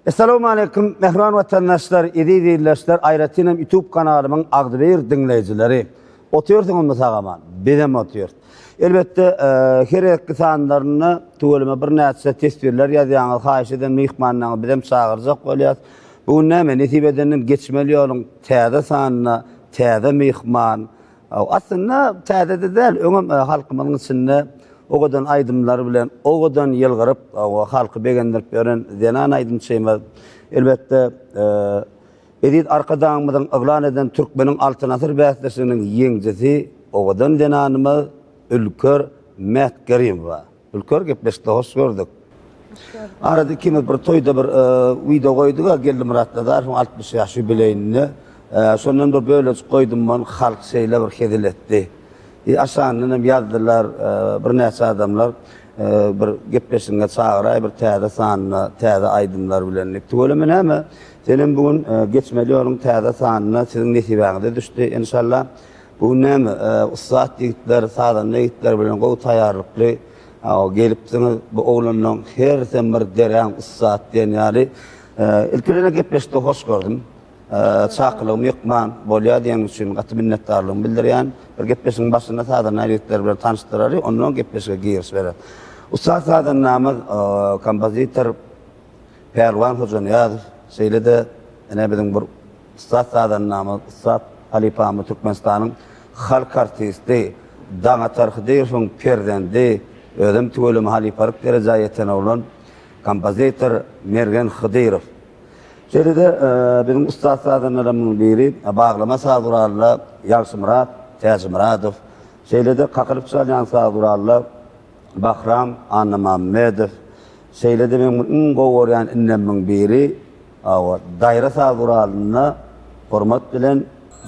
Assalamu alaikum, mehran vatandaşlar, izleyiciler, Ayratinem YouTube kanalımın Agdıbeyir dinleyicileri. Otuyorsunuz mu sağaman? Benim otuyor. Elbette her iki sanlarını tuğuluma bir näçe tesbirler ýazýaňyz, haýyş eden mihmanlaryňy bilen çağırjak bolýar. Bu näme netibedenim geçmeli ýolun täze sanyna, täze mihman. Aslında täze de öňüm halkymyň içinde o gadan aydımlar bilen, o gadan ýylgyryp, halky begendirip beren zenan aydym şeýme. Elbette edit arkadanmydan aglan eden Türkmeniň altyn asyr bäsleşiginiň ýeňjisi o gadan zenanymy Ülkör Mehmet Kerimowa. Ülkör gepleşdi, hoş gördük. Arada kimi bir toýda bir video goýdyga geldim ratladar 60 ýaşy bileýinni. Şondan da böyle koydum man halk şeyle bir hediletdi. Aşağıdan yazdılar bir näçe adamlar bir gepleşinge çağıray bir täze sanyna, täze aydymlar bilen. Tölemen häme senin bugün geçmeli ýoluň täze sanyna siziň nesibeňizde düşdi inşallah. Bu näme ustad ýigitler, sadan ýigitler bilen gowy taýýarlykly gelipsiňiz bu oglanyň her bir dereň ustad diýen ýaly ilkilere gepleşdi, hoş gördüm. Çaqlığım ýokman bolýar diýen üçin gaty minnetdarlygym bildirýän. Bir gepleşiň başynda sadan ýigitler bilen tanışdyrary, ondan gepleşige giýiş berer. Ustad sadan namy kompozitor Perwan Hojanýazow şeýlede ene biziň bir ustad sadan namy Ustad Halipamy Türkmenistanyň halk artisti, daňa tarhydyryň perdendi, özüm töwelim haliparyk derejäge ýeten bolan kompozitor Mergen Hydyrow. Şeýlede bizim ustad sadanlarymyň biri baglama sadurarly Ýalçymyrat Täzimiratov. Şeýlede kakylyp çalýan sadurarly Bahram Anamammedow. Şeýlede men iň gowurýan innemmiň biri daýra saduralyna hormat bilen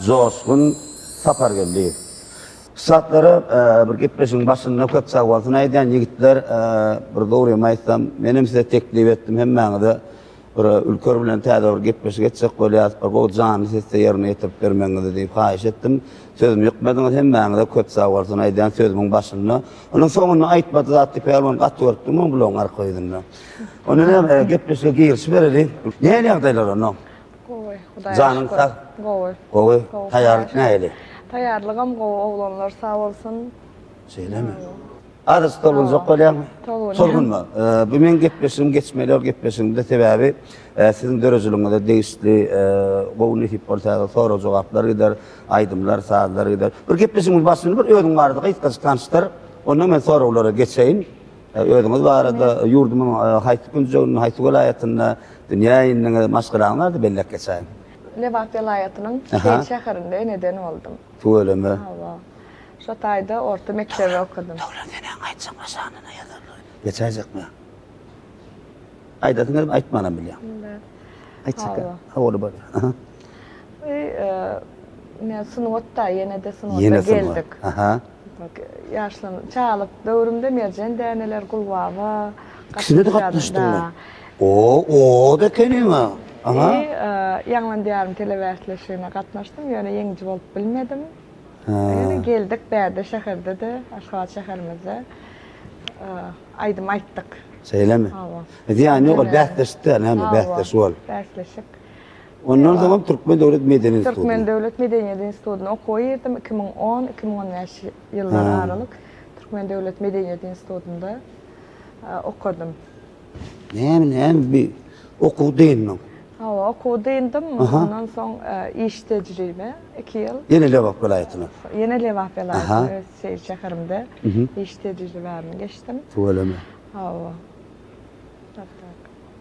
Joşgun Sapargelliýew. Saatlara bir gepleşiň başynda köp sagwalyny aýdýan ýigitler bir dogry aýtsam menim size teklip etdim hemmäňize bir ülkör bilen täze bir gepleşik etjek bolýar, bir gowy jany sesde ýerine ýetirip bermeňizi diýip haýyş etdim. Sözüm ýokmadyňyz hemmäňize köp sagwalyny aýdýan sözümiň başynda. Onuň soňuny aýtmady zatly perwan gatdyrdym bilen arkaýdym. Onu hem gepleşige giýiş bereli. Näme ýagdaýlar onu? Gowy, Hudaýa. Janyň sag. Gowy. Taýýarlyk näýeli? Taýýarlygam gowy oglanlar sag bolsun. Şeýlemi? Adys tolgunjak bolýarmy? Tolgunma. Bu men gepleşim geçmeli gepleşimde sebäbi siziň dörejiliňizde değişli gowy netip bolsa soru jogaplar gider, aýdymlar, saatlar gider. Bir gepleşimiň başynda bir özüň bardygy ýetgis tanıştyr. Ondan men sorulara geçeýin. Özüňiz barada ýurdumyň haýsy günjegini, haýsy welaýatyna, dünýäniň maşgalaňlary bellek geçeýin. Lewat welaýatynyň Şeýle şäherinde neden oldum. Tööleme. Şo taýda orta mektebe okudum. Döwletden aýtsaň başanyna ýazarlar. Geçäjekmi? Aýdatyňyz aýtmanam bilýär. Aýtsak. Hawly bar. Ne sunwatda ýene-de sunwatda geldik. Bak ýaşlan çalyp döwrümde merjen däneler gulwawa gatnaşdyňmy? O da kenime. Ýaňlan diýärim telewäsleşigine gatnaşdym, ýöne ýeňji bolup bilmedim. Yani geldik bärde şäherde de, Aşgabat şäherimizde aýdym aýtdyk. Seýlemi? Ýani o bäsleşdi, näme bäsleş bol. Bäsleşik. Ondan soň Türkmen Döwlet Medeni Institutyny. Türkmen Döwlet Medeniýet Institutyny okuýardym 2010-2015 ýyllary aralyk. Türkmen Döwlet Medeniýet Institutynda okudum. Näme bir okudyň? Okudyndym, ondan soň iş tejribe 2 ýyl. Ýene Lewat welaýatyna. Ýene Lewat welaýatyna Şeýle şäherimde iş tejribemi geçdim. Tööleme.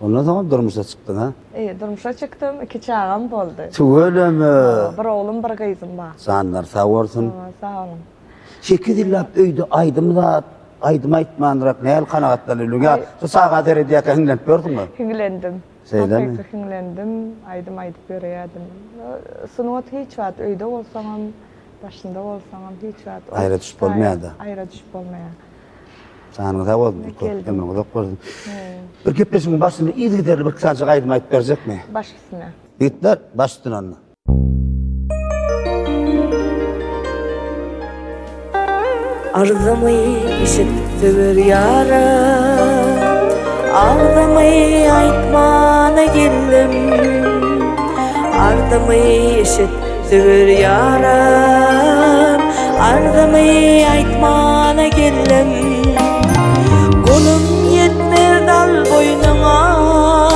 Ondan soň durmuşa çykdyň ha? Durmuşa çykdym, 2 çağam boldy. Tööleme. Bir oğlum, bir gyzym bar. Sanlar sag bolsun. Sag olun. Şeki dillap öýde aýdymda aýdym aýtmandyrak näl kanagatlanýar. Şu saga derediýek hinglenip gördüňmi? Hinglendim. Seýlemi? Hinglendim, aýdym aýdyp berýärdim. Sunwat hiç wagt öýde bolsaňam, başynda bolsaňam hiç wagt aýra düşüp bolmaýardy. Aýra düşüp bolmaýar. Sanyň sag bolsun. Hemen uzak bolsun. Bir gepleşiň başynda ýygyder bir kısaca aýdym aýdyp berjekmi? Başysyna. Ýigitler başdyň onu. Arzamy işitdi bir ýara, Ardımı aytmana geldim, ardımı eşittir yaram. Ardımı aytmana geldim, kolum yetmez dal boynuna,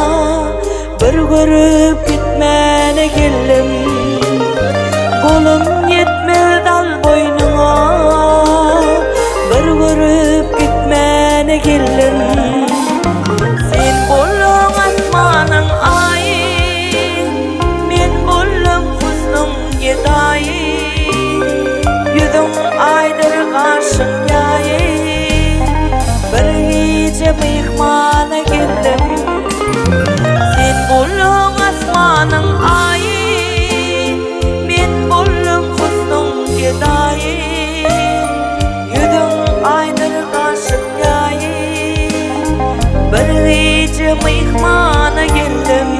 bir görüp gitmene geldim. Kolum yetmez dal boynuna, bir görüp gitmene geldim. Sen bollum asmanın ayı, men bollum husnum gedayı. Yüzüm aydır karşın yayı, bir gece mihmana geldim. Sen bollum asmanın ayı, men bollum husnum gedayı. Yüzüm aydır karşın yayı, bir gece mihmana geldim.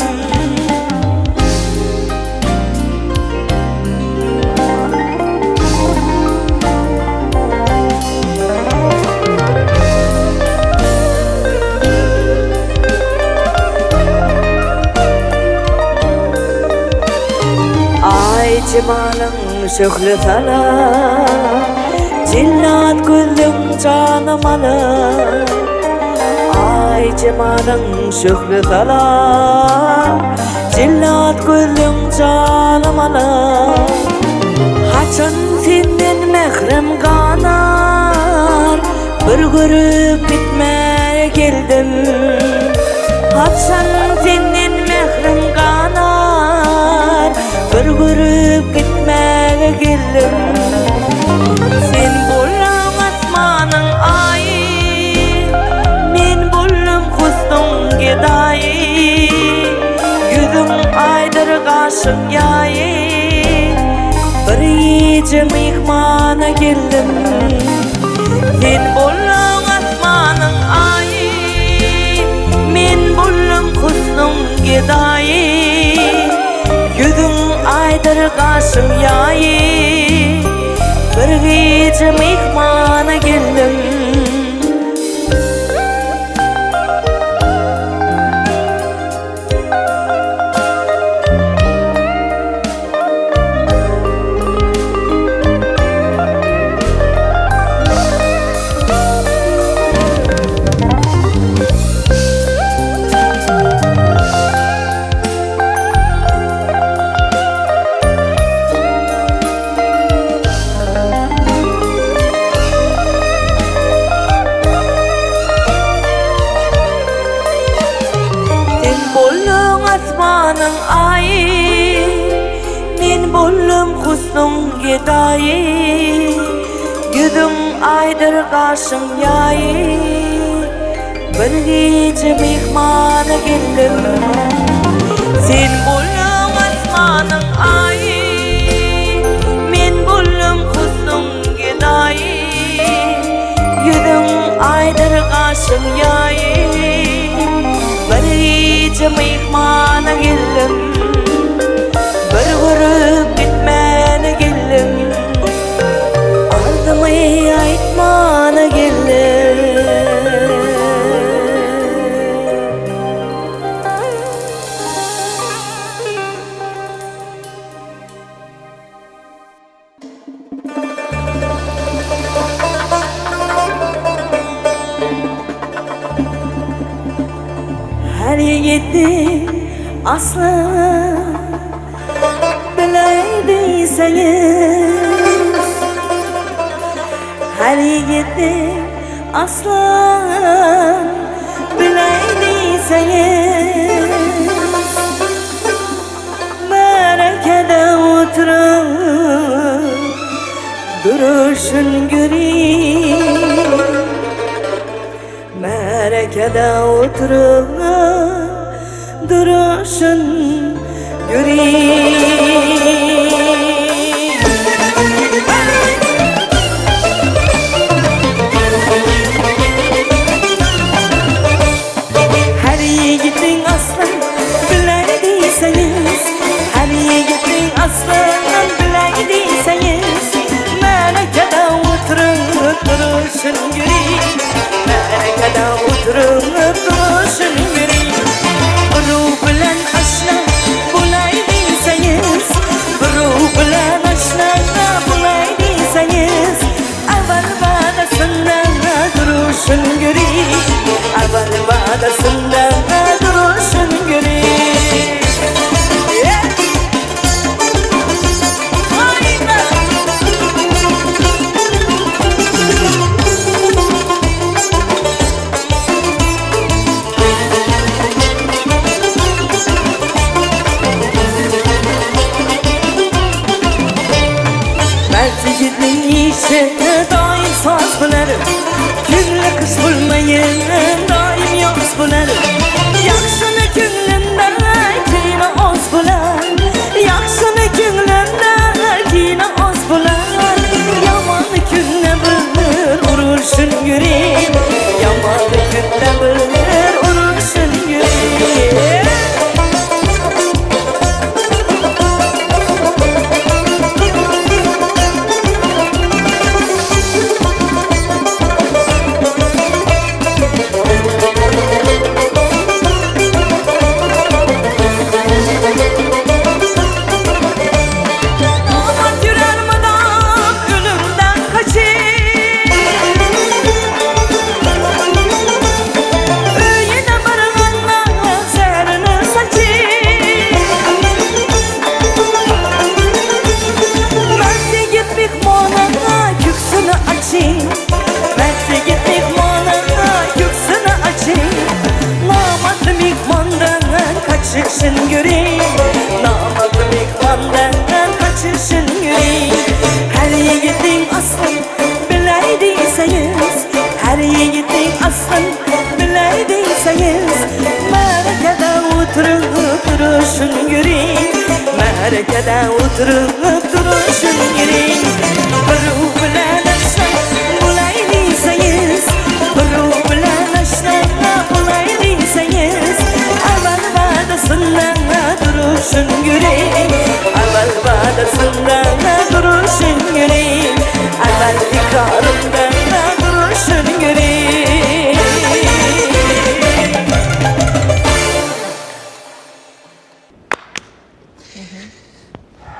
Ay cemalın şöhlü tala, cillat gözüm canım ala. Ay cemalın şöhlü tala, cillat gözüm canım ala. Haçan senden mehrem kanar, bir görüp gitmeye geldim. Haçan senden mehrem kanar, bir görüp gitmeye geldim. Sen bollum asmanın ayı, men bollum husnum gedayı. Yüzüm aydır karşın yayı, bir gece mihmana geldim. Sen bollum asmanın ayı, men bollum husnum gedayı. Yüzüm aydır karşın yayı, bir gece mihmana geldim. Asmanın ayı, men bollum husnum gedayı. Yüzüm aydır karşın yayı, bir gece mihmana geldim. Sen bollum asmanın ayı, men bollum husnum gedayı. Yüzüm aydır karşın yayı, bir gece mihmana geldim. Bir görüp gitmene geldim, ardımı aytmana geldim. Her yiğitin aslı bileydiyseniz, her yiğitin aslı bileydiyseniz, merakede oturup duruşun göreyim. Merakede oturup duruşun göreyim. Her yiğitin aslı bileydiyseniz, her yiğitin aslı bileydiyseniz, merakede oturup duruşun göreyim. Merakede oturup duruşun sen daim saz bular Günlü kız bulmayın daim yoz bular Yaxşını günlündə kina oz bular Yaxşını günlündə kina oz bular Yamanı günlə bir urursun yürek Yamanı günlə bir urursun yürek Aman yürer madam ölümden kaçayım Öyüne barınanla zerrini saçayım Mersi gitmek manana yüksünü açayım Mersi gitmek manana yüksünü açayım Namadım ikmandan kaçışın göreyim Namadım ikmandan kaçışın göreyim Her yiğidin aslın bileydiyseniz Her yiğidin aslın bileydiyseniz Merekede oturup duruşun göreyim Merekede oturup duruşun göreyim Ruh bilen aşkın bulaydiyseniz Ruh bilen aşkın bulaydiyseniz Amal vadasından duruşun göreyim Amal vadasından duruşun göreyim Amal ikarından duruşun göreyim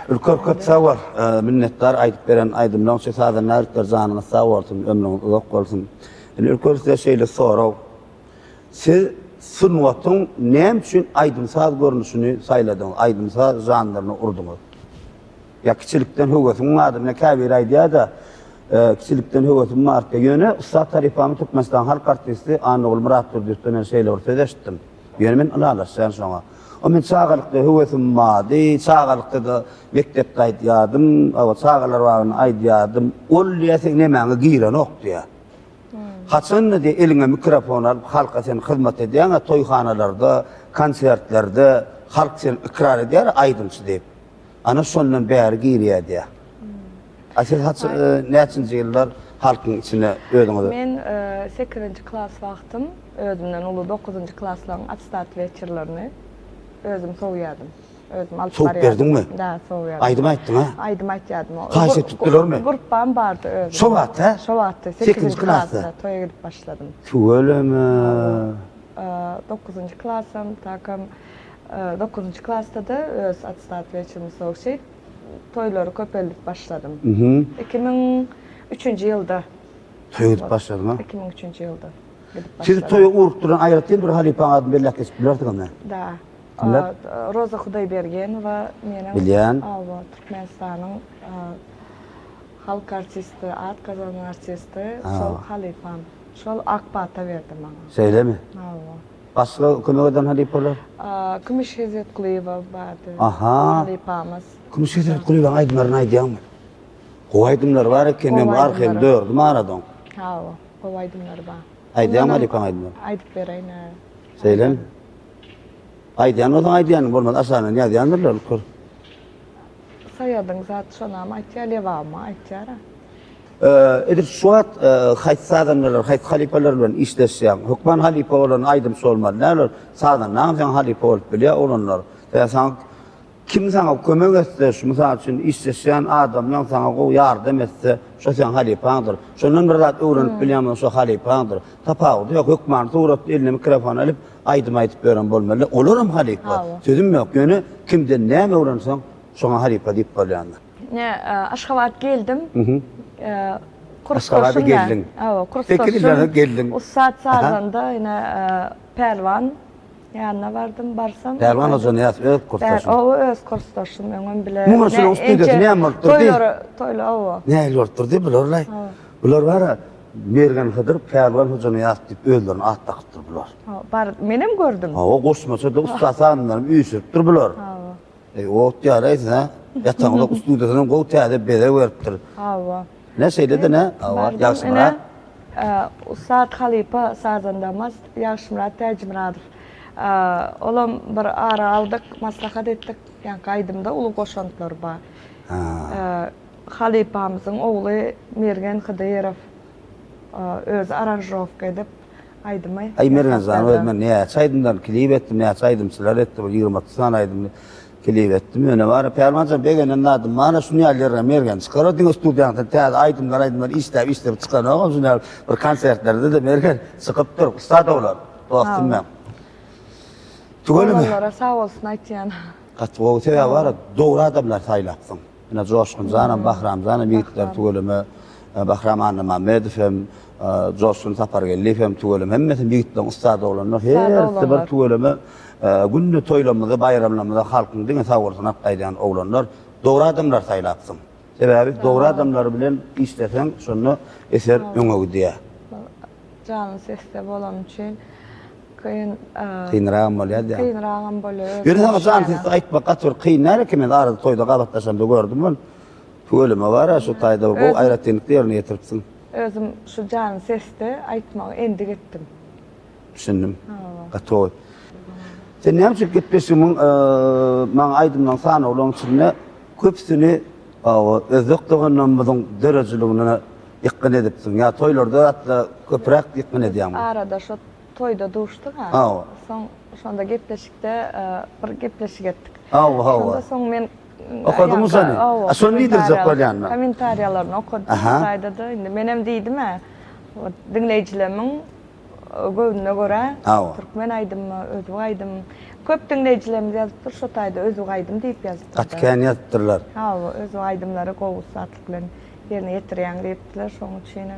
Ülker köp sağ var. Minnettar aytıp beren aydımdan şu sadan narıklar zanına sağ olsun, ömrün uzak olsun. Ülker size şeyle sorav. Siz sunwatın nem üçün aydımsaz görünüşünü sayladınız, aydımsaz janrını urdunuz. Ya kiçilikten hüvvetin adım ne kabir aydiya da kiçilikten hüvvetin marka yönü Usta Tarifami Türkmenistan halk artisti Anadolu Murat Türk'ten şeyler söyleştim. Yönü men alaşan sonra. O men çağalıkta hüvvetin madi, çağalıkta da mektepte aydiyadım, o çağalar varını aydiyadım. Ol diyesek ne meni giren oktu ya. Haçan diye eline mikrofon alıp halka sen hizmet ediyen toyxanalarda, konsertlerde halk sen ikrar eder aydımçı deyip. Ana sonundan bäri giriye diye. Asıl neçinci yıllar halkın içine ödüňiz? Men 8-nji klas wagtym özümden uly 9-njy klaslaryň atstat вечерлерini özüm soýýadym. Özüm alyp Soğuk verdin mi? Da, soýýadym. Aydım aýtdyň ha? Aydım aýtýadym. Kaçta tutdular mı? Grupam bardy özüm. Şo wagt ha? Şo wagt 8-nji 8-nji klasda. klasda toýa gidip başladym. Şöylemi? 9-njy klasam takam 9-njy klasda da öz atstat вечерini soýşyp toýlary köpeldip başladym. 2003-nji ýylda. Toýa gidip başladın ha? 2003-nji ýylda gidip Siz başladym. toýa urukduran aýratyn bir halipan adım belli geçip bilerdiňmi? Da. Kimler? Roza Hudaybergenova meniň Bilýän. Türkmenistanyň halk artisti, at kazanan artisti, şol halifam. Şol akbata berdi maňa. Söylemi? Hawa. Başga kömek eden halipalar? Kümüş Hezret Kulyeva bardy. Aha. Halifamız. Kumuş Hezret Kulyeva aydımlaryny aýdýarmy? O aydımlar var eken hem arhem dördüm aradan. Hawa. O aydymlar bar. Aýdýan halipan aydymlar. Aýdyp bereýin. Söylemi? Aýdýan odan aýdýan bolmaz aşaňdan ýaýdýandylar ülker. Saýadyň zat şonam aýtýarlewamy aýtýar. Edir şuat hayt sadanlar, hayt halipalar bilen işleşýän, hukman halipa bolan aýdym sormaly. Näler sadan näme halipa bolup bilýär olanlar. Sen kim sana kömek etse, şu misal üçin işleşýän adamlar sana go ýardam etse, şo sen halipaňdyr. Şondan bir zat öwrenip bilýärmi şo halipaňdyr. Tapawdy ýok hukman turat eline mikrofon alyp aýdym aýtyp beren bolmaly. Olaram halipa. Sözüm ýok. Ýöne kimden näme öwrenseň şoňa halipa diýip bolýarlar. Ne, Aşgabat geldim. Aşgabat'a geldin. Evet, Tekirlere geldin. O saat sağlığında yine Pervan yanına vardım, barsam. Pervan hoca ne yapıyor? Kursdaşın. O öz kursdaşım, öňüm bile. Muňa şol stüdýasy näme bolupdyr? Toýlar o. Ne bolupdyr bular? Bular bara bergen hydyr Pervan hocany ýatyp öldürün at takdyr bular. Bar, menem gördüm. O goşmasa da ustasanlar üýsüpdir bular. O ýaraýsa, ýataňda stüdýasyna go täze bede beripdir. Hawa. Ne söyledi ne? Bardım Yaşmırat. ine, Ustad Halipa Sazandamaz, Yaşmırat Tecmiradov. Olam bir ara aldık, maslahat ettik. Yani kaydımda ulu koşantılar var. Halipamızın oğlu Mergen Hıdayırov öz aranjrovka edip aydımay. Ay Mergen Zan ölmen ne saydımdan klip ettim ne saydım sılar ettim 26 tane aydım klip ettim öyle var. Permanca begenen adım bana şunu yerlere Mergen çıkardı stüdyanda teatr aydımlar istep çıkan o şunu bir konsertlerde de Mergen sıkıp dur ustad olar. Dostum ben. Tugolum. Onlara sağ olsun aytyan. Katvo teva var doğru adamlar saylaksın. Ina Coşkun Zanam Bahram Zanam yiğitler tugolum Bahram Anna Mehmedov hem Coşkun Sapargelli hem tugolum hemmetin yiğitler ustad olanlar her bir tugolum günlü toylamada bayramlamada halkın dine sağolsun aptaydan oğlanlar doğru adamlar saylaksın. Sebebi doğru adamlar bilen istesen şunu eser öňe gidiýär. Canın sesde bolan için Kıyınrağım bolýar. Kıyınrağım bolýar. Ýöne sana can sesde aýtma gatır kıyınlar kimen arada toyda gabatlaşam da gördüm ben. Tugoluma var şu taýda bu aýratynykdy ýerine ýetiripsiň. Özüm şu canın sesde aýtmagy endi gittim. Düşündüm. Gatoy. Sen näme üçin gitmeşiň maňa aýdymdan sana olan içinde köpsini özlükdiginiň biziň derejeligine ýakyn edipsiň. Ya toylarda hatda köprak ýakyn edýän. Arada şu toyda duştuk ha. Şonda gepleşikde bir gepleşik etdik. Şonda soň men okudum seni. Şonu diýdirjek bolýanmy? Kommentariýalaryny okudum saýda da. Indi men hem diýdim ha. Dinleýijileriň göwnüne görä türkmen aýdymmy, özbek aýdym. Köp dinleýijilerimiz ýazypdyr, şo taýda özbek aýdym diýip ýazypdyr. Atkan ýazypdyrlar. Ha, özbek aýdymlary gowy satlyk bilen ýerine ýetirýän diýipdiler, şoň üçin.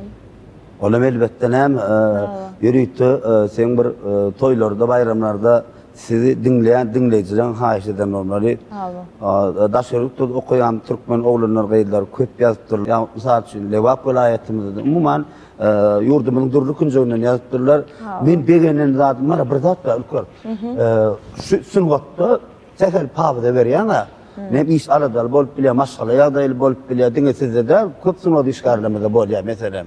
Olam elbette hem ýürüýtdi sen bir toylarda, bayramlarda sizi dinleýän dinleýijilerin haýyş eden normally. Daşarykda okuyan türkmen oglanlar gaýdylar köp ýazypdyrlar. Ýa mysal üçin Lewap vilayatimizde umuman yurdumyň durly künjeginiň ýazypdyrlar. Men begenen zadymlar bir zat bar ülker. Şu sungatda sefer pawda berýän ne iş aladal bolup bilýär, maşgala ýagdaýly bolup bilýär, diňe sizde köp sungat işgarlarymyzda bolýar meselem.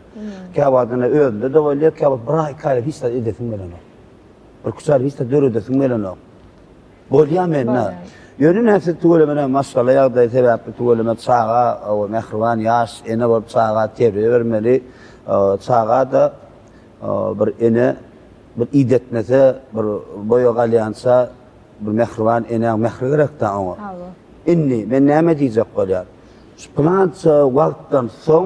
Käwadyna özünde de bolýar, käwad bir ay kaýlyp hiç edesiň bilen. Bir küçär hiç döredesiň bilen. Bolýar menne. Ýöne näse tugolmana maşgala ýagdaýy sebäpli tugolma çağa, o mehriban ýaş ene bolup çağa terbiýe bermeli. Çağa da bir ene bir idetmese, bir boýa galýansa, bir mehriban ene mehri gerekdi oňa. Inni men näme diýjek bolýar? Plança wagtdan soň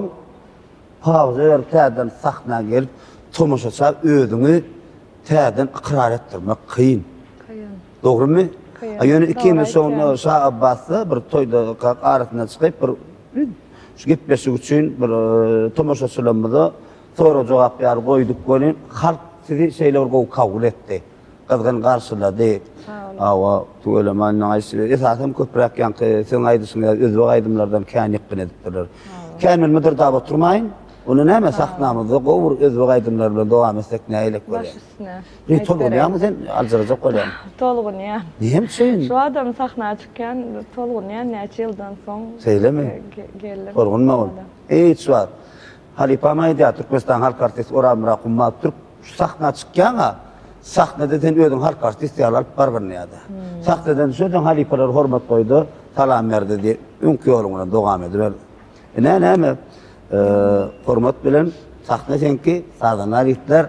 pawza berip täzeden sahna gelip tomoşaça özüňi täzeden ikrar etdirmek kıyın. Dogrymy? Ýöne 2 ýyl soň Şah Abbasy bir toýda arasyna çykyp bir şu gepleşik üçin bir tomoşaçylarymyza soru jogap ber goýdyk bolýan. Halk sizi şeýler gowy kabul etdi. Kızgın karşıladı. Awa tuğulemanın aýşyry esasam köprak ýanky sen aýdyşyň özbek aýdymlardan kän ýakyn edipdirler. Känmel müdir daba turmaýyn. Onu näme sahnamyzda gowy özbek aýdymlar bilen dowam etsek näýlik bolýar? Bir tolgunýarmy sen aljarjak bolýar? Tolgunýar. Näme üçin? Şu adam sahnaga çykkan tolgunýar näçe ýyldan soň. Seýlemi? Gelir. Tolgunma ol. Hiç var. Halipam aýdýar Türkmenistan halk artisti Orhan Rakumma Türk sahnaga çykkan sahnada sen özüň halk artisti alyp bargyny ýa-da. Sahnadan şoňa halipalar hormat goýdy, salam berdi diýip öňkü ýoluňdan dowam ediler. Näme hormat bilen sahna senki sazanar ýigitler,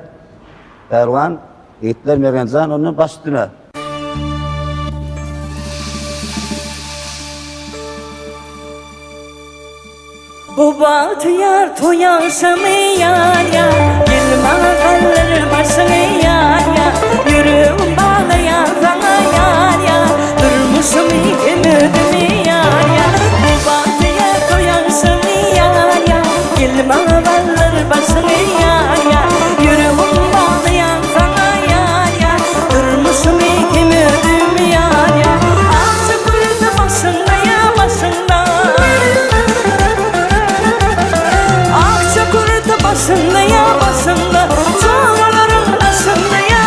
Perwan ýigitler Mergen onu başdyna. Bu bahtiyar toyaşamy yar ya, gelme kalır başını yar ya, yüreğim bağlayan sana yar ya, durmuşum ümidimi yar ya. Bu bahtiyar toyaşamy yar ya, gelme kalır başını yar ya, yüreğim bağlayan sana yar ya, durmuşum ümidimi yar ya. Ağzı kurudu başında ya başında. Başında ya başında, çağların başında ya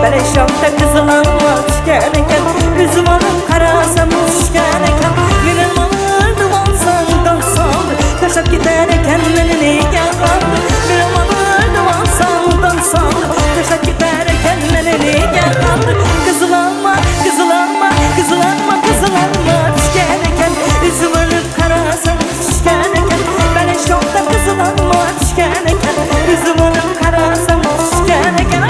Beleşokta kızılanma düşken eken Üzüm alıp karasam düşken eken Benim alırdım olsan dansandı Taşak gider eken beni neyken kaldı Benim alırdım olsan dansandı Taşak gider eken beni neyken kaldı Kızılanma, kızılanma, kızılanma, kızılanma düşken eken Üzüm alıp karasam düşken eken Beleşokta kızılanma düşken eken Üzüm alıp karasam düşken eken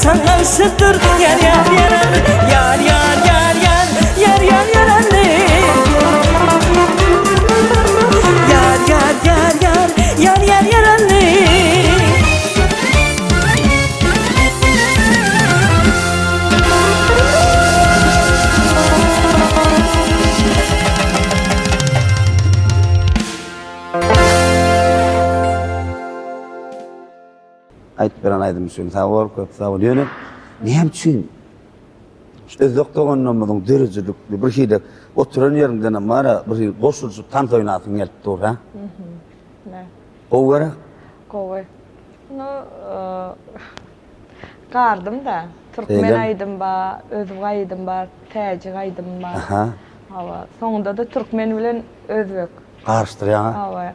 Sangarsıdır yar yar yar yar yar yar yar yar yar yar anne yar yar yar yar yar yar yar anne Ayt bilen aydım şunu sağ köp sağ ol. Yönü niyem için? İşte doktorunun dürüzlükli bir şeyde oturan yerimden ama bir şey boşulsu tant oynatın gelip dur ha. Ne? O var. Koy. No, qardım da. Türkmen Eylem. aydım ba, özüm aydım ba, təcik aydım ba. Aha. Hawa. Soňunda da türkmen bilen özbek. Karıştırýan. Hawa.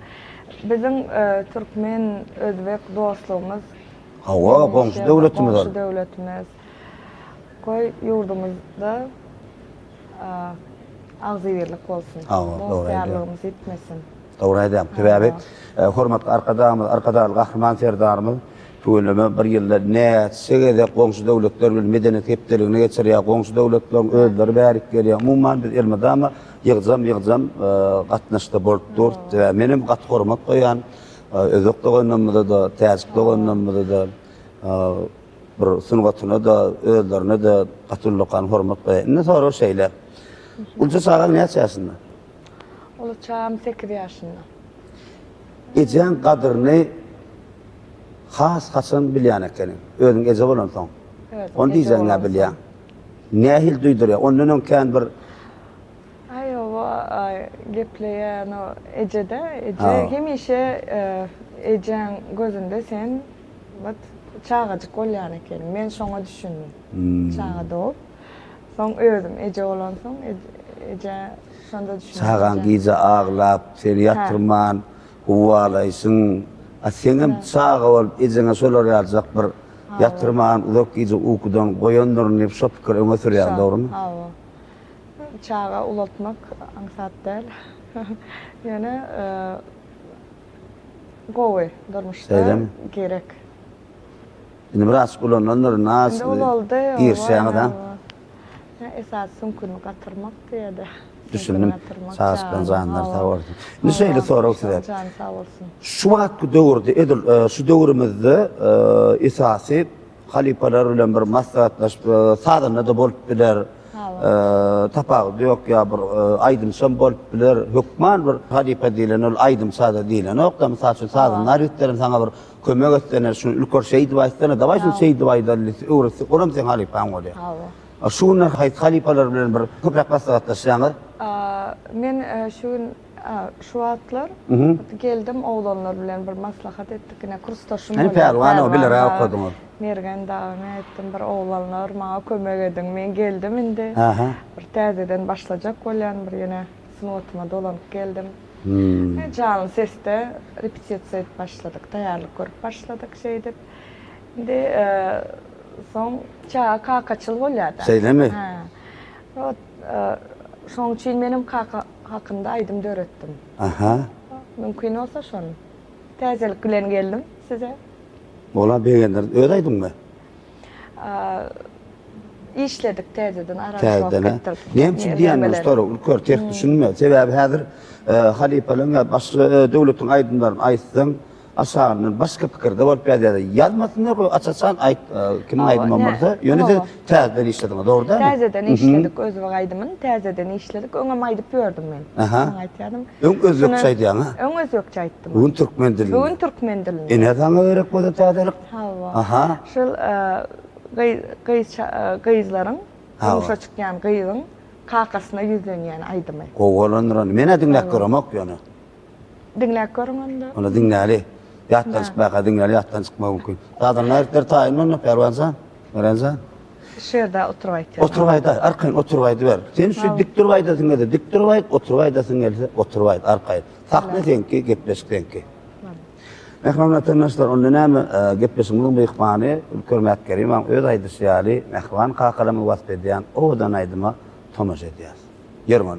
Bizim türkmen özbek dostluğumuz. Hawa goňşy döwletimiz Goňşy ol. döwletimiz. Koy yurdumuzda agzybirlik bolsun. Hawa, doğru aýdýar. Dostlarlygymyz etmesin. Dogry aýdýam. Täbäbi hormatly arkadaşlarymyz, arkadaşlyk gahryman serdarymyz tüweleme bir ýylda näçe goňşy döwletler bilen medeniýet hepdeligine geçirýär. Goňşy döwletleriň özleri bärik gelýär. Umumyň biz elmadama ýygyzam gatnaşda bolup durt we menim gat hormat goýan özök doganymda da, täzik doganymda da bir sungatyna da, özlerine de gatullykan hormat goýan. Ne soru şeýler. Ulça sagan näçe ýaşynda? Ol çağım 8 ýaşynda. Ejen qadryny has haçan bilýän ekeniň. Özüň eje bolan soň. Evet. Onu diýsen ne bilýän? Nähil duýdurýar? Ondan kän bir Gepleyen o Ece'de. Ha. Ece hemişe Ece'nin gözünde sen çağacık olyan eken. Men şoňa düşündüm. Çağa doğup. Soň özüm Ece olan soň Ece şonda düşündüm. sagan gize ağlap, seni yatırman, huvalaysın. Senem sağa bolup ejeňe solar ýaljak bir yatırman, uzak gize ukudan goýanlaryny hep şopkar öňe sürýär, dogrymy? Hawa. Çağa ulatmak aňsat däl. Ýöne gowy durmuşda Seýlemi? gerek. Indi biraz bulananlar nas Indi ol oldy. girşäňden Esas sümkünü gatyrmak diýdi. düşündüm. Sağspan zanlar tawardy. Indi Hawa. şeýle sorak sizler. Can sağ olsun. Şu wagtky döwürde edil şu döwrümizde esasy halipalar bilen bir maslahatlaşyp sadana da bolup biler. Tapağı ýok ýa bir aýdymşam bolup biler. Hökman bir halipa diýilen ol aýdymsa da diýilen. Okda mysal üçin sadanlar ýetlerin saňa bir kömek etseler şunu ülkör şeýdi baýstana da baýşyn şeýdi baýdaly öwresi olam sen halipaň bolýar. Hawa. Şunu halipalar bilen bir köprak maslahatlaşýaňyz. Men şu atlar geldim oğlanlar bilen bir maslahat etdik. Yine kursdaşım Hani perwan o bilir okudyňyz. Mergen dawam etdim bir oğlanlar maňa kömek edin. Men geldim indi. Aha. Bir täzeden başlajak bolýan bir ýene sınawtyma dolanyp geldim. Canlı sesde repetisiýa edip başladyk. Taýýarlyk görüp başladyk şey edip. Indi soň çağa kakaçyl bolýardy. Seýlemi? Ha. Şoň üçin menim kaka hakynda aýdym döretdim. Aha. Mümkin olsa şonu. Täzelik bilen geldim size. Ola begenler öýde aýdymmy? İşledik täzeden Täzeden. araşdyrmak. Näme diýenler soru ülkör tek düşünme. Sebäbi häzir halipalar başga döwletiň aýdymlaryny aýtsaň aşağının başka pikirde bolup ýadyr. Ýazmasynlar açaçan aýt kim aýdym bolsa, ýöne de täzeden işledim, dogry da? Täzeden işledik, öz aýdymyny täzeden işledik. Öňe aýdyp berdim men. Aha. Aýtýarym. Öň özbekçe aýdýan ha? Öň özbekçe aýtdym. Bugün türkmen dilinde. Bugün türkmen dilinde. Ene saňa gerek bolsa täzelik. Hawa. Aha. Şol gyzlaryň, yumşa çykýan gyzyň kakasyna ýüzlenýän aýdymy. Gogolandyran. Mene dinläp görmek ýöne. Dinläp görmände. Onu dinläli. Ýatdan çykmaga dinläli, ýatdan çykmak mümkin. Adamlar der taýynmany perwansan, berensan. Şu ýerde oturup aýtýar. Oturup aýda, arkaň oturup aýdy ber. Sen şu dik durup aýdasyň ede, dik durup aýd, oturup aýdasyň gelse, oturup aýd, arkaň. Sakly senki, gepleşkenki. Mehman tanışlar, onda näme gepleşiňiň beýikmany, ülkörmät kerim, öz aýdyşýaly, mehman kakalamy wasp edýän, odan aýdyma tomaş edýär. Yerman.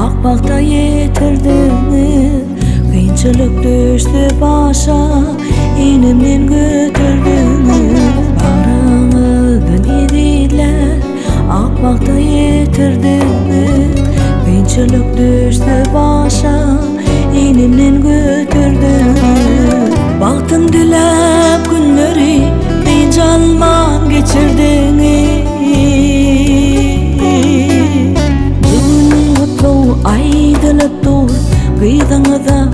Akbakta yetirdiňiz, kynçylyk düşdi başa, enimden götürdüňiz. Baryňyzdan ediler, akbakta yetirdiňiz, kynçylyk düşdi başa, enimden götürdüňiz. Bagtym dilep günleri, jalman geçirdiňiz. Aydılıp dur, gyzyňyza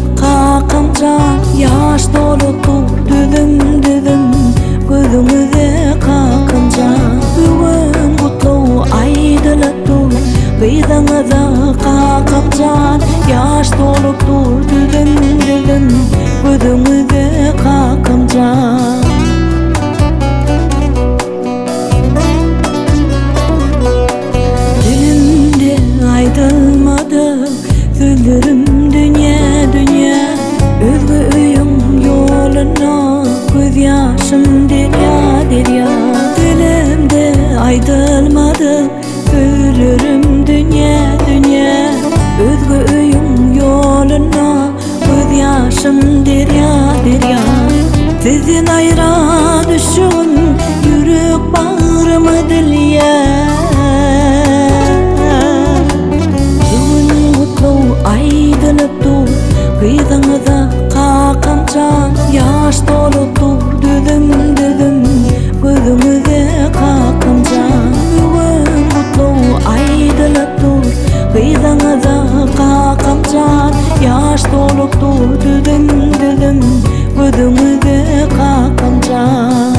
gözümüze kakamcan. Dilimde aydılmadı sözlerim dünya dünya. Özgü üyüm yoluna göz yaşım derya derya. Dilimde aydılmadı sözlerim dünya dünya. Özgü üyüm yoluna göz yaşım derya derya. Sizin ayra düşün yürek bağrımı dilye. Bugün mutlu aydınıp dur, kıyızınıza kakamcan. Yaş dolup dur düdüm düdüm, gözümüze kakamcan. Bugün mutlu aydınıp dur, kıyızınıza kakamcan. Yaş dolup dur düdüm düdüm, gözümüze kakamcan.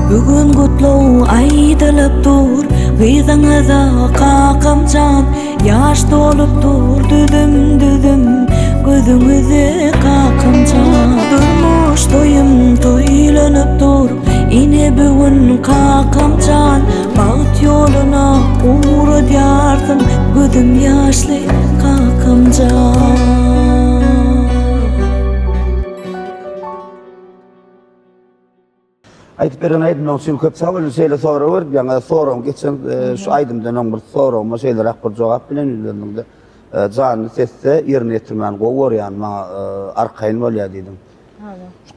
Bugün kutlu aydılıp dur, kıyızınıza kakamcan. Yaş dolup dur düdüm düdüm, gözümüze kakamcan. Durmuş toyum toylanıp dur, ine bugün kakamcan. Bağıt yoluna uğru diyarsın, gözüm yaşlı kakamcan. Aytıp beren aydımdan seni köp sağolun şeyle soru var. Yani sorum geçen şu aydımdan bir sorum, şeyler akbar cevap bilen üzerinde. Canlı sesle yerine getirmen goğur yani bana arkayın ol ya dedim.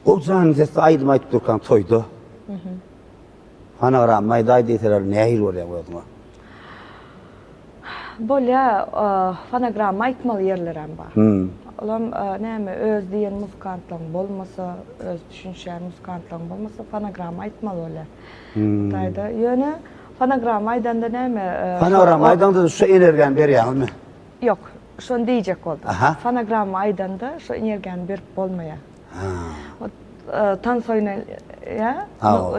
O canlı sesle aydım aytıp durkan toydu. Hana ramaydı aydı eteler nehir var ya koydum. Bolya fonogram aytmalı yerlerim var. Olam näme öz diýen musikantlyň bolmasa, öz düşünşän musikantlyň bolmasa fonogram aytmaly bolar. Taýda ýöne fonogram aýdanda näme? Fonogram aýdanda şu energiýany berýärmi? Yok, şonu diýjek boldum. Fonogram aýdanda şu energiýany berip bolmaýar. Tansoyna ya,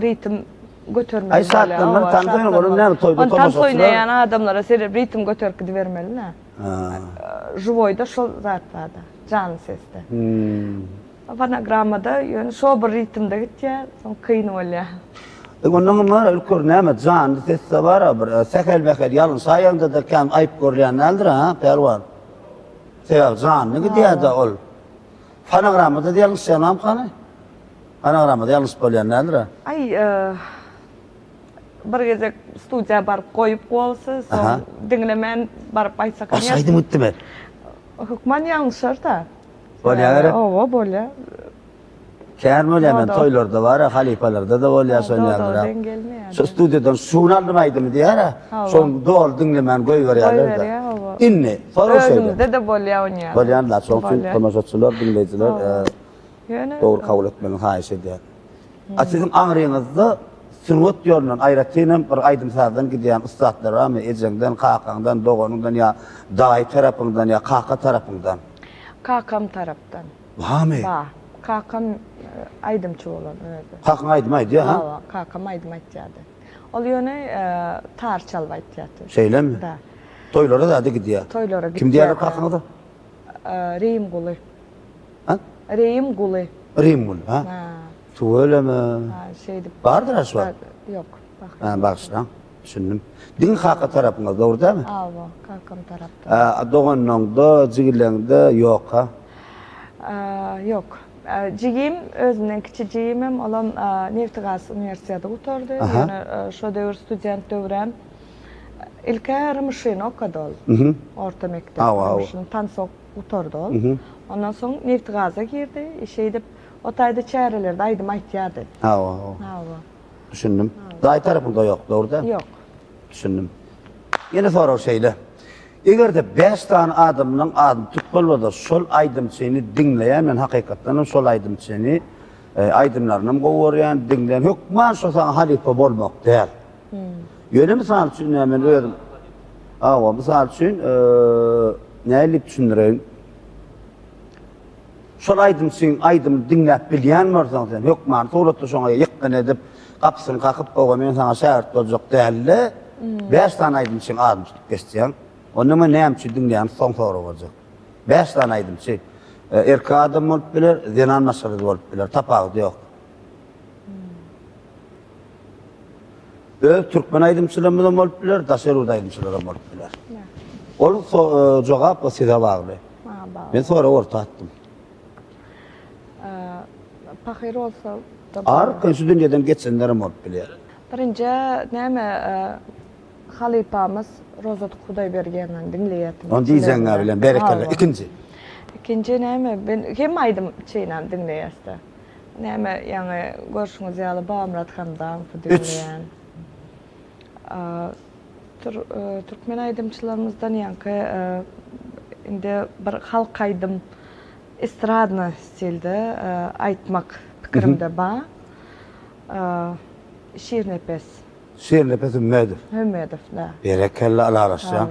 ritm götürmeli. Ay saatlarla tansoyna bolum näme toýda tomoşaçylar. Tansoyna ýany adamlara serip ritm götürkidi bermeli nä? Живойда şol zatlarda, canlı sesde. Fonogramada ýöne şo bir ritmde gitýär, soň kyn bolýar. Onun var ülkür näme canlı sesde var bir sekel bekel ýalyn saýanda da kam aýyp görýän nädir ha, perwan. Sebäp canlı gidýär da ol. Fonogramada diýýän senam kany? Fonogramada ýalnys bolýan nädir? Ay, bir gezek studiýa barıp goýup bolsa, soň dinlemen barıp aýtsak. Aşaýdym gitdim. Hukman ýalňyşar da. Bolýar. Owa bolýar. Kär bolýar men toýlarda bar, halipalarda da bolýar şonýar. Şu studiýadan şunu aldymaýdym diýär. Şoň dol dinlemen goýberýärler da. Inni, Özümizde de bolýar oňýar. Bolýarlar, şoň tomoşaçylar, dinleýijiler dogry kabul etmeli haýyş edýär. Sizin aňryňyzda sünnet ýolundan aýratynam bir aýdym sazdan gidýän ustadlar barmy? Ejengden, kakangdan, dogonundan ya daý tarapyňdan ya kaka tarapyňdan? Kakam tarapdan. Barmy? Ba, kakam aýdymçy bolan öňde. Kakang aýdym aýdy ha? Ha, kakam aýdym aýtýardy. Ol ýöne tar çalyp aýtýardy. Şeýlemi? Da. Toýlara da gidýär. Toýlara gidýär. Kim diýär kakangda? Reýim Guly. Ha? Reýim Guly. Reýim Guly, ha? Tuweleme. Ha, şeydi. Bardyr aşwa? Yok. Ha, bagşlan. Düşündüm. Din kaka tarapyňda dogry dämi? Awa, kakam tarapdan. Dogonnoňda, jigirleňde ýok ha? Yok. Jigim özümden kiçi jigimem olam Neftigas Üniversitede oturdu. Yani şu döwür student döwrem. İlke rımışını okudu ol. Orta mektep rımışını tansok oturdu ol. Ondan soň Neftigas'a girdi. İşe edip o tayda çärelerdi aýdym aýtýardy. Düşündüm. Daý tarapynda ýokdy orada. Yok. Düşündüm. Yine sorar şeyle. Egerde 5 tane adamın adım tutulmadı, sol aydım seni dinleyen, men hakikaten sol aydım seni aydımlarını gowaryan, dinleyen, hükman sosan halife bolmak değil. Yöne misal için hemen öğrendim. Misal için neyli düşünürüm? Sol aydım seni aydım dinlep bilyen varsan sen, hükman soğlatı sonra yıkkın edip, kapsın kakıp koyma, men sana şahit olacak değerli. 5 tane aydım seni adım tutup geçeceğim. Onunla neyemçi dinleyen son soru olacak. 5 tane aydımçı. Erkek adam olup bilir, zinan meselesi olup bilir. Tapağı da yok. Türkmen aydımçılarımdan olup bilir, Daşerud aydımçılarım olup bilir. Onun cevap size bağlı. Ben sonra orta attım. Pahir olsa... Arka şu dünyadan geçenlerim olup bilir. Birinci, neyme halifamız Rozat Kudaybergen'den dinleyetim. Onu diyeceksin abilen, berekelle. İkinci neyme, ben hem aydım şeyle dinleyeste. Neyme, yani görüşünüz yalı Bağımrat Hamdan dinleyen. Türkmen aydımçılarımızdan yankı, indi bir halk aydım estradna stilde aytmak fikrimde ba. Şiir Nefes. Şiir Nefes Ümmedov. Ümmedov, da. Berekelle alarasya.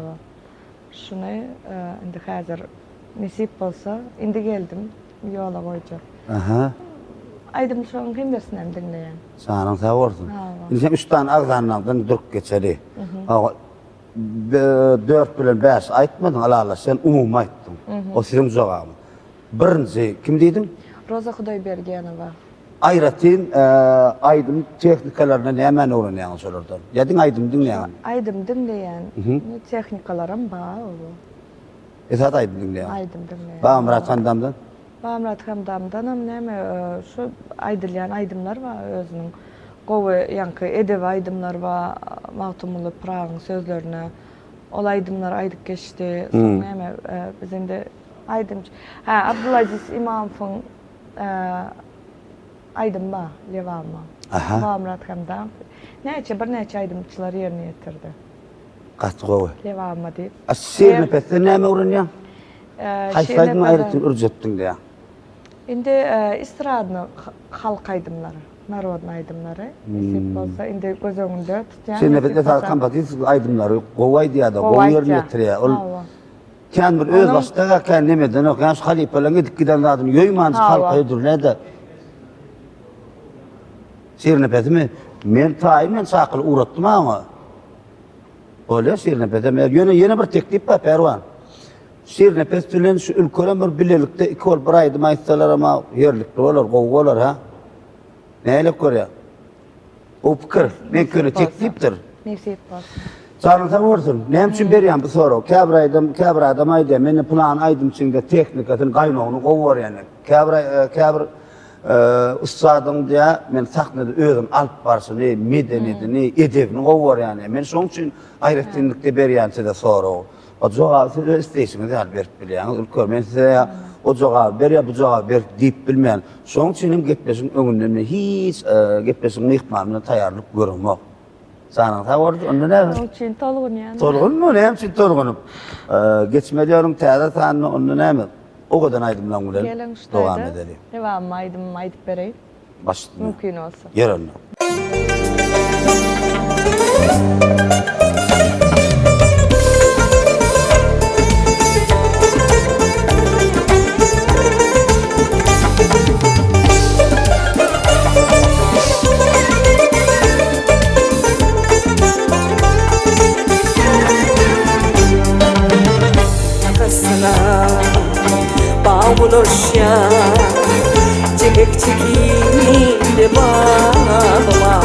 Şunu indi hazır nasip olsa indi geldim yola koyacağım. Aydım şu an kim dersin hem dinleyen. Sanın sağ olsun. İnsan 3 tane ağzından dürk geçeri. 4 bilen 5 aytmadın Allah sen umum ayttın. O sizin cevabı. Birinci kim dedim? Roza Kudaybergenova. Ayratin aydım teknikalarına ne hemen öğreniyorsunuz oradan. Yedin aydım dinleyen. Aydım dinleyen. Teknikalarım bağ oldu. Esat aydım dinleyen. Aydım dinleyen. Bağımrat Hamdam'dan. Bağımrat Hamdam'dan hem neme şu aydılyan aydımlar var özünün. Gowy yankı edebi aydımlar var. Mahtumulu Prag'ın sözlerine. Ol aydımlar aydık geçti. Neme bizim de aydımcı. Abdülaziz İmamov'un aydım ba, levama. Bağımrat Hamdam. Bir neçe aydımçılar yerine getirdi. Kaç gowy? Levama deyip. Şiir Nefes'te ne öğreniyorsun? Kaç aydın ayratin ürcettin diye. Indi istradny halk aydımları, narodny aydımları. Nasip olsa indi göz öňünde tutýan. Şiir Nefes'te salkan batis aydımları gowy diýär da, gowy yerine getirýär. Kän bir öz başdaga kän nemeden okyan halifeleňe dik giden adam ýöýmans halka ödürledi. Şiir Nefes'mi men taýymen çakyl uratdym ama. Öyle Şiir Nefes'e ýöne bir teklip bar Perwan. Şiir Nefes bilen şu ülkeden bir bilelikde iki ol bir aydım aýtsalar ama ýerlikde bolar, gowy bolar ha. Näle görýär? O pikir men köne teklipdir. Nasip bolsun. Sanata bolsun. Näme üçin berýän bu soraw? Käbir adam aýdy, meni plan aýdym içinde teknikatyny gaýnagyny gowy ýany. Käbir ustadyň diýä men sahnada özüm alyp barsyny, medeniyetini, edebini gowy ýany. Men şoň üçin aýratynlykda berýän size soraw. O cevabı siz isteysiniz hal berip bilýäňiz. Ülker size o cevabı ber bu cevabı ber diýip bilmeýän. Şoň üçin hem gepleşiň öňünden hiç gepleşiň mehmanlygyna taýýarlyk görmek. Sana tawardy onda näme? Şoň üçin tolgun ýani. Tolgunmy? Näme üçin tolgunup? Geçmediyorum täze sany onda näme? O kadar aydımlan bilen devam edelim. Devam aydım aydyp bereýin. Başladım. Mümkin olsa. Yarın. Bağuluşya çekik çekildi bağıma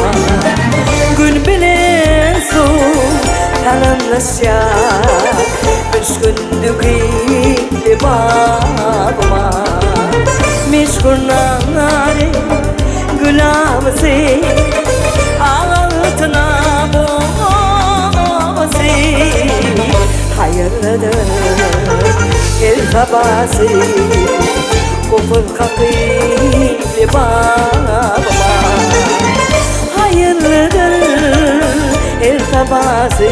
Gün bilen su tanımlaşya Üç gündü giydi bağıma meşgurnare Gülabısı altına boğması Hayırlıdır el sabası Kopur kakıyla babama Hayırlıdır el sabası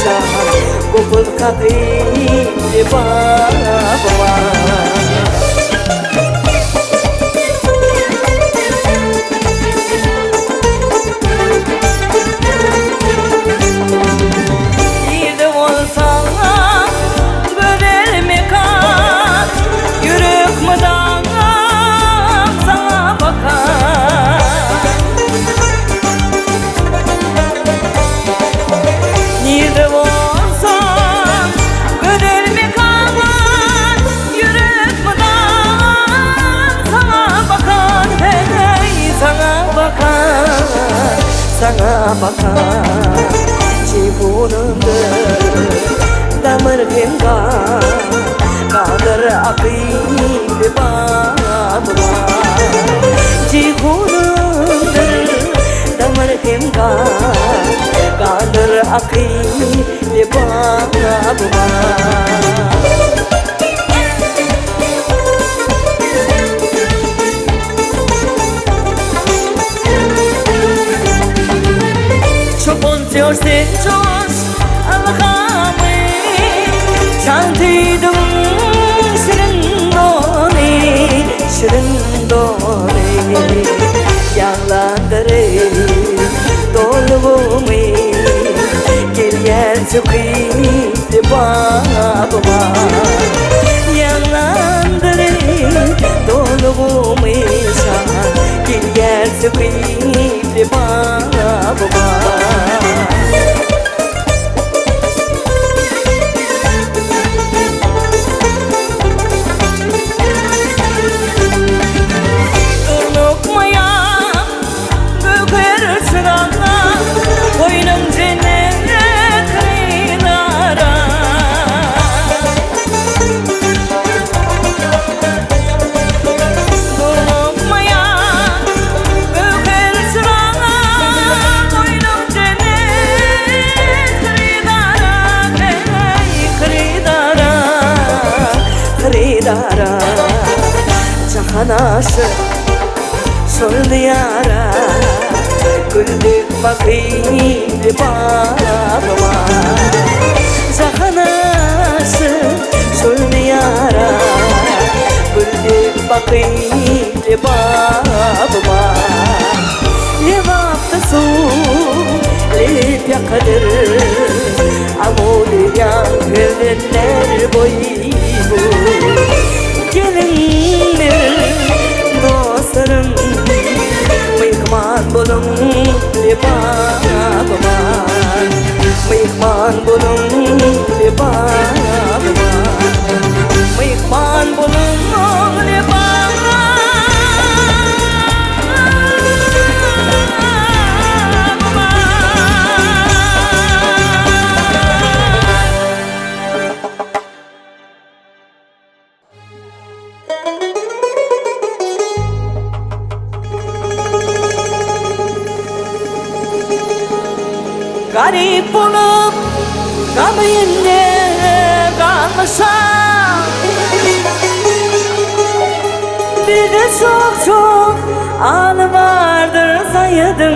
çal Kopur kakıyla babama Sana bakar cipunumdur damır pemga kader akıyla babama cipunumdur damır pemga kader akıyla babama Sen çoş alhamı Şantıydım şirin doni Yağlandırır dolumu Gel yer çöküyle babama Yağlandırır dolumu Gel yer çöküyle babama Cahan aşık sol diyara Güldük bakıyla babama Cahan aşık sol diyara Güldük bakıyla babama Levapta su lep yakadır Amul yangırlar boyu Gelinler dostlarım Mihman bulun babama Mihman bulun babama Mihman bulun babama Garip olup kabinde kalmışam Bir de çok çok anı vardır saydım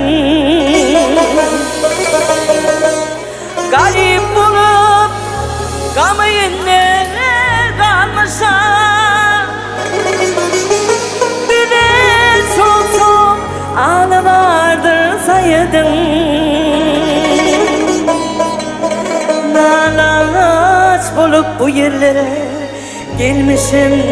Garip olup kabinde kalmışam Bir de çok çok anı vardır saydım Nalaç bulup bu yerlere gelmişim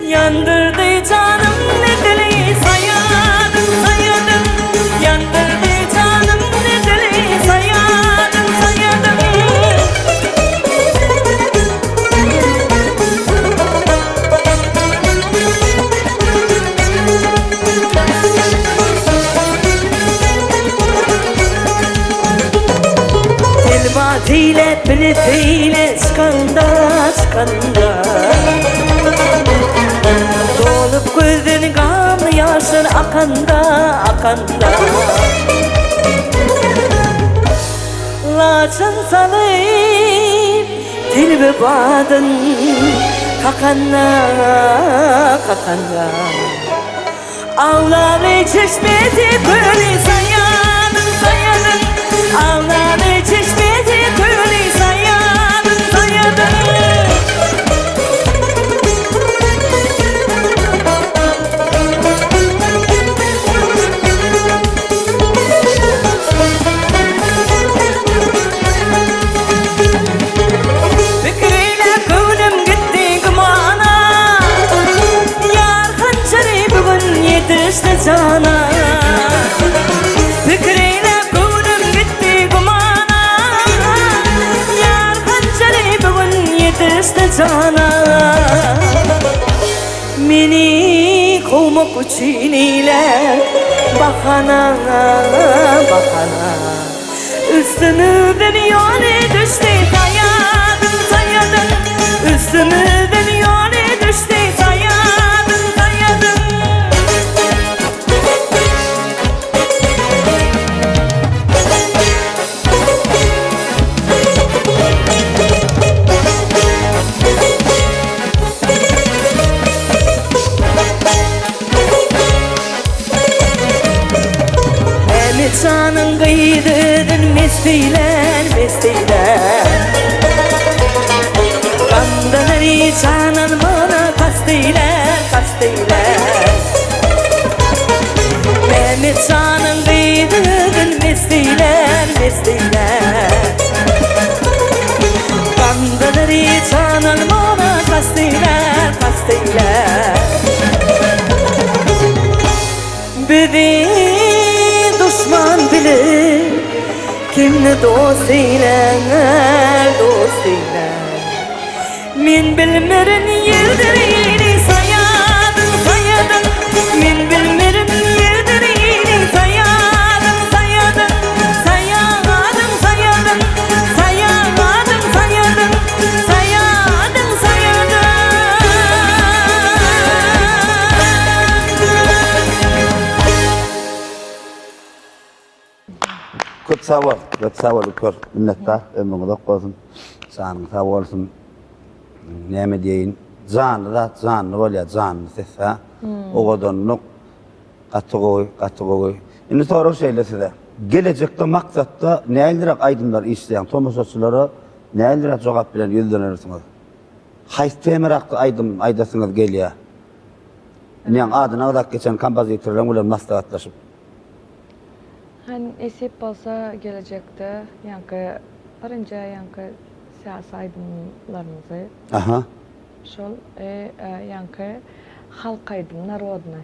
Yandırdı canım ne deli sayadım Yandırdı canım ne deli sayadım ile birdeyle çıkanda dolup gözün kan yaşın akanda Laçın salıp tilbe badın kakanda Ağları çeşmesi böyle sayadın Ağları çeşmesi böyle sayadın Fikriyle gönlüm gitti gımana Yar hançeri bugün yetişti cana Fikriyle gönlüm gitti gımana Yar hançeri bugün yetişti cana Meni kovmak için ile bakana Üstümüzden yone düştü sayadın Üstümüzden yone düştü sayadın Canın kıydırdın mestiler Kandanır canın bana kastıylar Mehmet canın kıydırdın mestiler Kandanır canın bana kastıylar Bizi düşman bilir Kimni dost eyler Men bilmerin yerdirini sayadın Men bilmerin yerdirini sayadın Köt sağ kör. Minnettar, ömrüňiz ok bolsun. Sanyň sağ bolsun. Näme diýin? Zanly bolýar, zanly sesa. Ogadonluk gatygoý. Indi sorag şeýleside. Gelecekde maksatda nälerek aýdymlar işleýän tomoşaçylara nälerek jogap bilen ýüzlenirsiňiz? Haýsy temerakdy aýdasyňyz gelýär? Näň adyna adak geçen kompozitorlar bilen maslahatlaşyp Hani esip bolsa gelecekte yankı birinci yankı siyasi aydımlarımızı Aha. şol yankı halk aydım narodny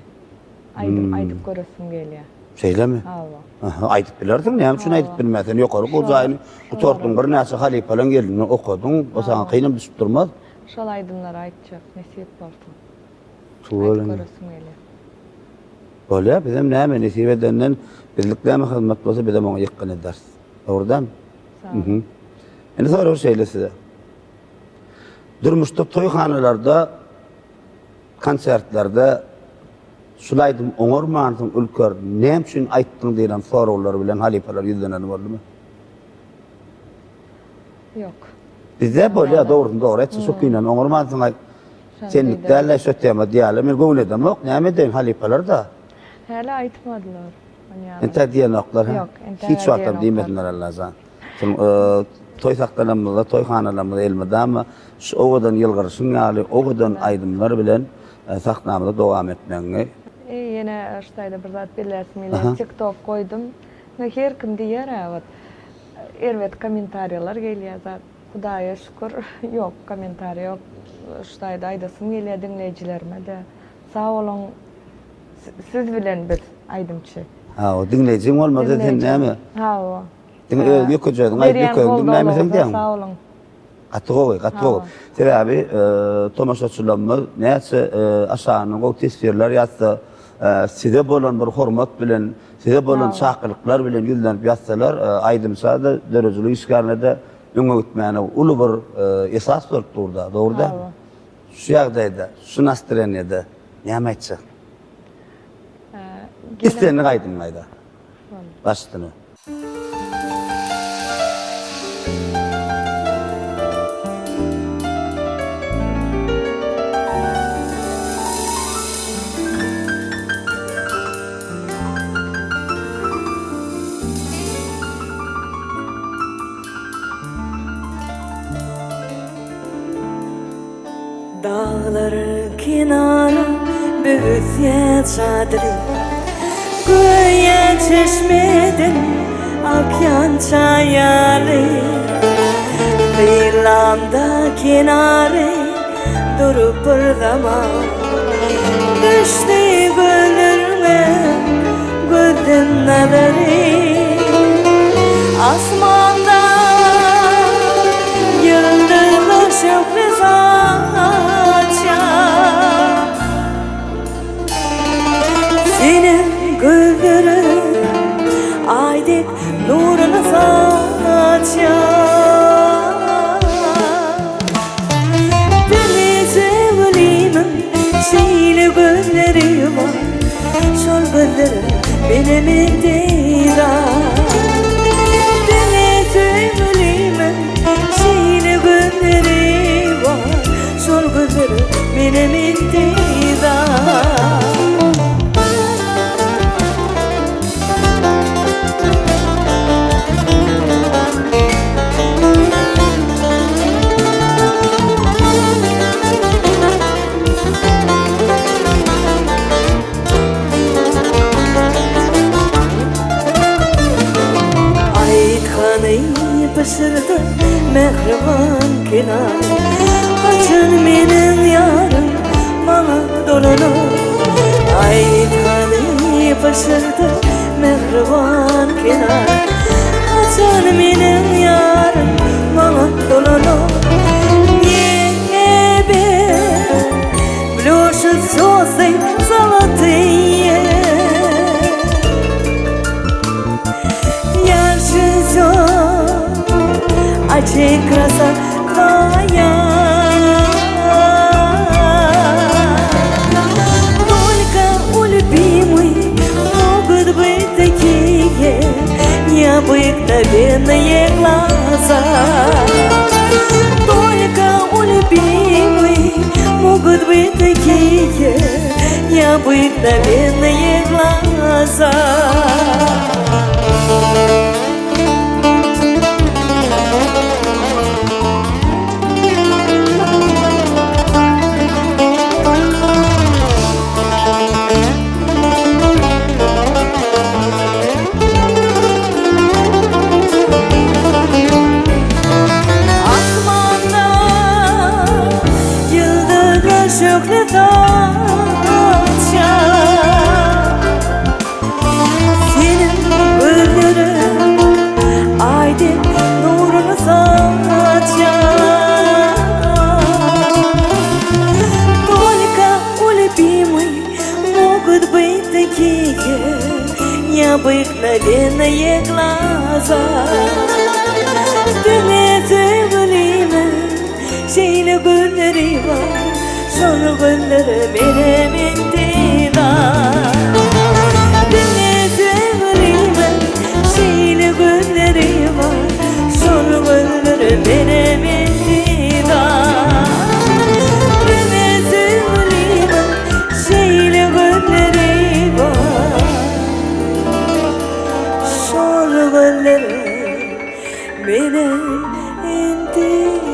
aydyp göresim gelýär. Şeýlemi? Hawa. Aha, aýdyp bilerdiň, näme şunu aýdyp bilmäsen ýokary gozaýyny utordyň bir näçe halipalan geldiň, okudyň, o saňa kynam düşüp durmaz. Şol aydımlar aýtjak, nesip bolsa. Şuwalym. Göresim gelýär. Bolýar, bizim näme nesip edenden birlikläme hyzmat bolsa bize moňa ýykyn ederiz. Dogrudan? Mhm. Indi sorag şeýleside. Durmuşda toýhanalarda, konsertlerde şulaýdym oňarmansyň ülker, näme üçin aýtdyň diýen soraglar bilen halipalar ýüzlenen boldymy? Yok. Bizde bolýar, dogry etsi şu günden oňarmansyň senliklerle sötema diýaler, men göwül edem, ok, näme diýen halipalar da. Häle aýtmadylar. Ente diýenoklar, Yok, ente hiç wagtda diýenoklar. diýmediler Allah'tan. Şol toy saklanamda, toyhanalarymyzda elmede ama şu owadan ýylgyryşyň ýaly, owadan aýdymlar bilen saknamda dowam etmegi. Yine ştaýda bir zat bilersiň, TikTok koydum. Her kim diýer, erwet kommentariýalar gelýär zat. Hudaýa şükür, yok kommentariýa yok. Ştaýda aýdasym gelýär dinleýijilerime de. Sağ olun. Siz bilen biz aýdymçy. Ha, o dinleýijiň bolmady sen näme? Ha, o. Ýököjüň aýdyp näme sen? Sağ olun. Gatgowy. Sebebi tomaşaçylarymyz näçe aşanyň o tesbirler ýatsa, size bolan bir hormat bilen, size bolan çakylyklar bilen ýüzlenip ýatsalar, aýdymsa da dörejilik işgärine de öňe gitmäne uly bir esas bolup durdy. Dogry da. Şu ýagdaýda, şu настроениýede näme aýtjak? Isteni gaýdymlaýda. Başdyny. Dağlar kenara büyütye çadırı Göğe çeşmeden akyan çayarı Kıyılamda kenarı durup bir zaman Düştü gönlüme gördüm nazarı Asmanda yıldızlar şöyle senin gözlerin aydek nurunu saçar Beni sevlimin şeyli gözleri var Şol gözleri benim intihar Beni sevlimin şeyli gözleri var Şol gözleri benim intihar Pışırdı mehriban kenar Açın menin yarım bana dolanır Aytkanı pışırdı mehriban kenar Açın menin yarım bana dolanır Niye ben bluşu sosay salatıyı Yarşı Очей краса твоя Только у любимой могут быть такие необыкновенные глаза Только у любимой могут быть такие необыкновенные глаза Şöyle dağça Senin gözlerin aydın nurunu saçar Только у любимой могут быть такие необыкновенные глаза Beni sevlimin şeyle gözleri var Şol gözleri benim intihar Beni sevlimin şeyli gözleri var Şol gözleri benim intihar Beni sevlimin şeyli gözleri var Şol gözleri benim intihar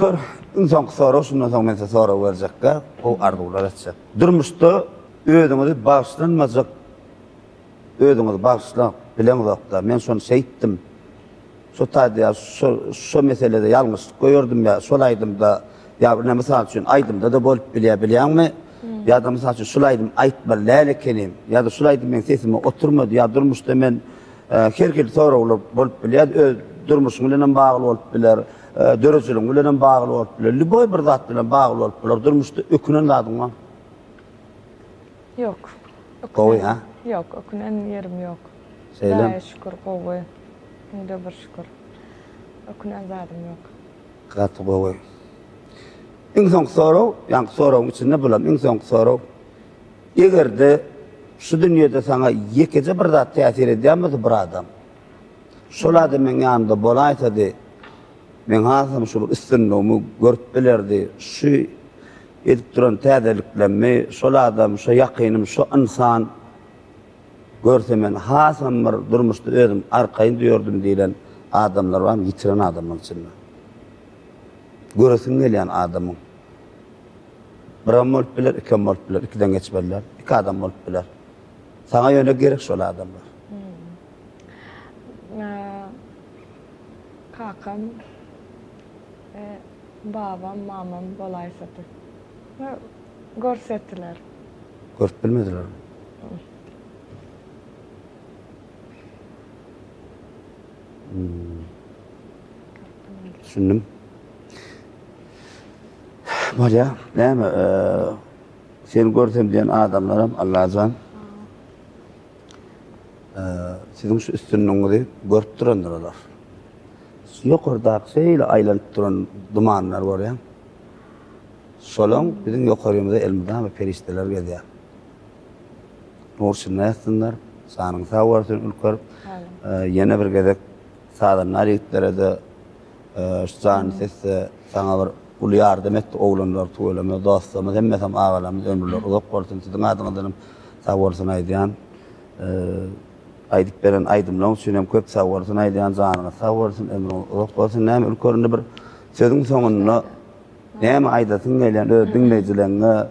Ülker insan soru şundan soň men soru berjekkä, o arzular etjek. Durmuşda öýüňizi bagşlanmazak, öýüňizi bagşlap bilemizokda. Men şonu seýtdim. Şu taýda şu meselede ýalňyşlyk göýürdüm ýa, şolaýdym da, ýa bir mesal üçin aýdymda da bolup bilýärmi? Ýa da mesal üçin şolaýdym aýtma lälekenim, ýa da şolaýdym men sesime oturmady, ýa durmuşda men herkil sorawlar bolup bilýär, durmuşyň bilen bagly bolup bilýär. Dörücülüğün bilen bagly bolup biler. Liboy bir zat bilen bagly bolup biler. Durmuşda ökünen zadyňa. Yok. Gowy ha? Yok, ökünen yerim yok. Seylem. Daýa şükür gowy. Inde bir şükür. Ökünen zadym yok. Gaty gowy. Iň soň soraw, ýa sorawyň içinde bilen iň soň soraw. Egerde şu dünýede sana ýekece bir zat täsir edýärmi bir adam? Şol adamyň ýanynda bolaýsady, men hasam şu istinnomu görüp bilerdi. Şu edip duran täzeliklenme, şol adam, şu ýakynym, şu insan görse men hasam bir durmuşda özüm arkaýyn diýordum diýen adamlar bar, ýitiren adamlar içinde. Göresin gelýän adamyň. Bir adam bolup biler, iki adam bolup biler, ikiden geçberler, iki adam bolup biler. Sana ýöne gerek şol adamlar. Kakam, babam, mamam bolaýsady. Görsetdiler. Görüp bilmediler. Düşündüm. Bolýa, näme? Seni görsem diýen adamlarym Allahjan. Siziň şu üstünliňizi görüp duranlar. Ýokardaky şeýle aýlanyp duran dumanlar bar ýa. Şolaň biziň ýokarymyzda elmdan we perişteler gelýär. Nurşyn nästinler, sanyň sag bolsun ülker. Ýene bir gezek sadanlar ýetlerede şan sesi sana bir ul ýardam etdi, oglanlar, tuýlama, dostlarymyz, hemmesem agalarymyz ömürler uzak bolsun, siziň adyňyzdan sag bolsun aýdýan. Aýdyp beren aýdymlaň üçin hem köp sag bolsun aýdýan, janyňa sag bolsun, ömrüň uzak bolsun. Näme ülkerinde bir sözüň soňunda näme aýdasyň gelýän öz dinleýijilerine,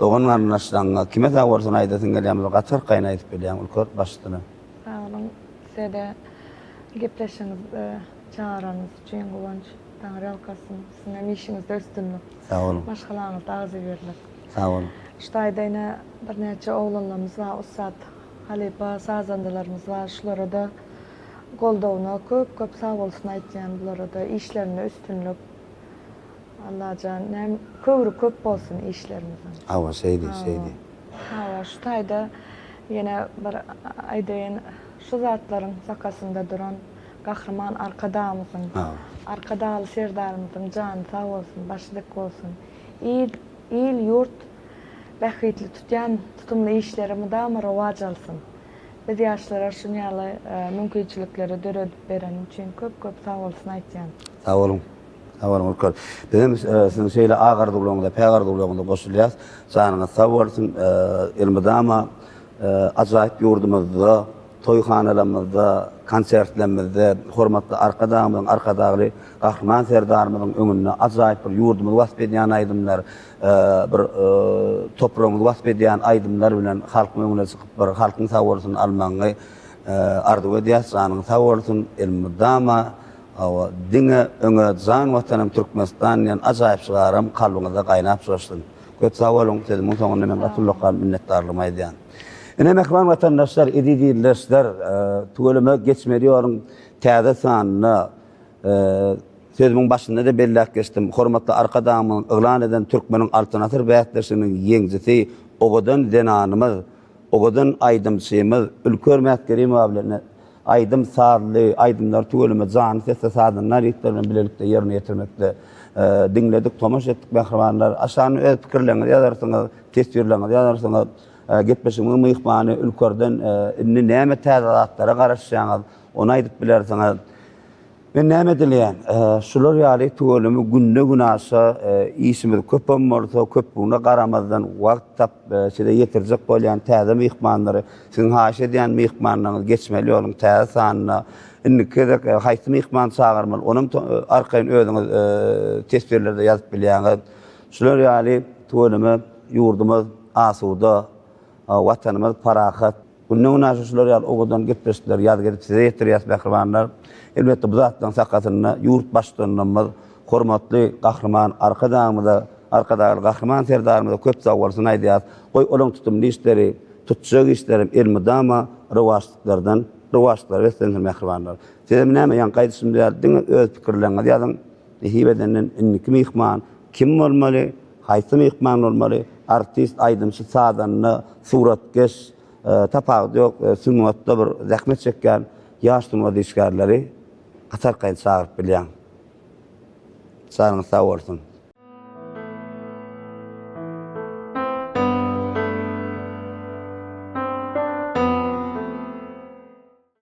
dogan garnaşlaryna kime sag bolsun aýdasyň gelýän bir gaçar gaýna aýdyp berýän ülker başlygyna. Sağ olun. Sede gepleşiňiz, çağıranız üçin gowanç. Taňry alkasyn. Sizin işiňizde üstünlük. Sağ olun. Başgalaryňyz azy berler. Sağ olun. Ştaýdaýna bir näçe oglanlarymyz bar, Usat, Halipa, sazandalarymyz bar. Şulara da goldawna köp sag bolsun aýtýan bulara da işlerine üstünlük. Allahan näme köp bolsun işlerimizden. Awa şeydi. Hawa ştaýda ýene bir aýdaýan şu zatlaryň sakasynda duran gahrman arkadamyzyň, arkadaly serdarymyzyň jany sag bolsun, başlyk bolsun. Il ýurt bähitli tutýan tutumly işlerimi da rowaj alsyn. Biz ýaşlara şu ýaly mümkinçilikleri döredip beren üçin köp sag bolsun aýtýan. Sağ olun. Sağ olun ülker. Bizim sizin şeýle agardyglarynda, peýgardyglarynda goşulýas. Janyňyz sag bolsun, elmydama ajaýyp ýurdumyzda, toýhanalarymyzda, konsertlerimizde, hormatly arkadamyň, arkadagy gahrman serdarymyň öňünde ajaýyp bir ýurdumyz wasp edýän aýdymlar, bir toprağymyz wasp edýän aýdymlar bilen halkyň öňüne çykyp bir halkyň sag bolsun almaňy arzu edýär, janyň sag bolsun, elmydama awa diňe öňe jan watanym Türkmenistan ýan ajaýyp çygarym kalbyňyzda gaýnap şaşdym. Köp sag bolun, sözümiň soňunda men gatullyk minnetdarlygymy aýdýan. Ene mehman vatandaşlar, edidiyleşler, tuğuluma geçmeliyorun täze sanyny sözümün başında da bellak geçtim. Hormatly arkadamyň ıglan eden Türkmeniň alternatif bätleşiginiň ýeňjisi, ogadan denanymyz, ogadan aýdymçymyz, ülker mätkeri mablerine aýdym sarly, aýdymlar tuğuluma jany sesle sadanlar ýetlerden bilelikde ýerine ýetirmekde dinledik, tomaş etdik mehmanlar. Aşany öz pikirlerinizi ýazarsyňyz, testirlerinizi ýazarsyňyz. Gepleşiňiň myhmany ülkerden inni näme täze zatlara garaşýaňyz, onu aýdyp bilersiňiz. Men näme dileýän? Şular ýaly töwelimi günde günasa isimiz köpem bolsa köpüne garamazdan wagt tap şeýle ýetirjek bolýan täze mihmanlary, siziň haşy edýän mihmanlaryňyz geçmeli ýoluň täze sanyna indikede haýsy mihman çağırmaly, onuň arkaýyn özüňiz tesbirlerde ýazyp bilýäňiz. Şular ýaly töwelimi ýurdumyz asuda, watanymyz parahat. Günde günasa şular ýaly ogadan gitmişler, ýad gelip size ýetirýär behrimanlar. Elbette bu zatdan sakatyna ýurt başlanmaz, hormatly gahrman arkadaşlar gahrman serdarymyza köp sag bolsun aýdýar. Goý olaň tutumly işleri, tutjak işlerim elmidama rewajlar wesenler mehribanlar. Sizem näme ýan gaýdysym diýärdin öz pikirleriňi ýazyň. Hibedenden inniki mihman kim bolmaly, haýsy mihman bolmaly, artist, aýdymçy, sadanly, suratkeş, tapawdy ýok, sünnetde bir zähmet çekýän ýaşlymy diýişgärleri Atar kayın çağırıp bilýän. Sağ olsun.